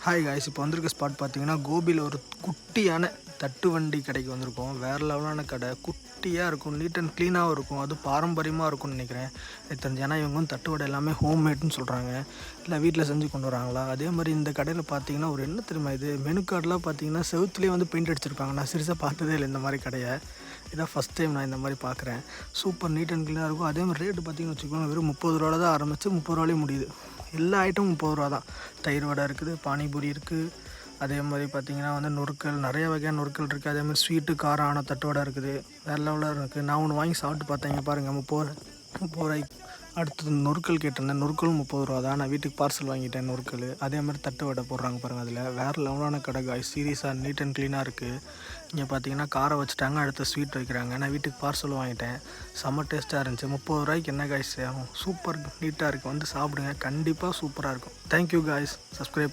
Hi guys, இப்போ வந்திருக்க spot பார்த்தீங்கன்னா கோபியில் ஒரு குட்டியான தட்டு வண்டி கடைக்கு வந்திருக்கோம். வேறு லெவலான கடை, குட்டியாக இருக்கும், நீட் அண்ட் க்ளீனாகவும் இருக்கும். அது பாரம்பரியமாக இருக்கும்னு நினைக்கிறேன். எனக்கு தெரிஞ்ச ஏன்னா இவங்க வந்து தட்டு வடை எல்லாமே ஹோம்மேட்னு சொல்கிறாங்க, இல்லை வீட்டில் செஞ்சு கொண்டு வராங்களா. அதே மாதிரி இந்த கடையில் பார்த்தீங்கன்னா ஒரு என்ன தெரியுமா, இது மெனு கார்டெலாம் பார்த்தீங்கன்னா செவுத்துலேயே வந்து பெயிண்ட் அடிச்சிருப்பாங்க. நான் சீரியஸாக பார்த்ததே இல்லை இந்த மாதிரி கடையை. இதான் ஃபஸ்ட் டைம் நான் இந்த மாதிரி பார்க்குறேன். சூப்பர் நீட் அண்ட் க்ளீனாக இருக்கும். அதே மாதிரி ரேட்டு பார்த்தீங்கன்னு வச்சுக்கோங்க, வெறும் 30 ரூபாவில் தான் ஆரம்பித்து 30 ரூபாலே முடியுது. எல்லா ஐட்டமும் 30 ரூபா தான். தயிர் வடை இருக்குது, பானிபூரி இருக்குது, அதே மாதிரி பார்த்திங்கன்னா வந்து நொறுக்கல், நிறைய வகையான நொறுக்கல் இருக்குது. அதே மாதிரி ஸ்வீட்டு காரம் ஆன தட்டு வடை இருக்குது, வேறு லெவலாக இருக்குது. நான் ஒன்று வாங்கி சாப்பிட்டு பார்த்தேங்க, பாருங்கள் 30 ரூபாய்க்கு. அடுத்தது நொறுக்கல் கேட்டிருந்தேன், நொறுக்கலும் 30 ரூபா தான். நான் வீட்டுக்கு பார்சல் வாங்கிட்டேன் நொறுக்கல். அதே மாதிரி தட்டு வடை போடுறாங்க பாருங்கள், அதில் வேறு லெவலான கடை காய். சீரியஸாக நீட் அண்ட் க்ளீனாக இருக்குது. இங்கே பார்த்தீங்கன்னா காரை வச்சுட்டாங்க, அடுத்த ஸ்வீட் வைக்கிறாங்க. நான் வீட்டுக்கு பார்சல் வாங்கிட்டேன், செம்ம டேஸ்ட்டாக இருந்துச்சு. 30 ரூபாய்க்கு என்ன காய்ஸ் ஆகும். சூப்பர் நீட்டாக இருக்குது, வந்து சாப்பிடுங்க, கண்டிப்பாக சூப்பராக இருக்கும். Thank you guys, subscribe.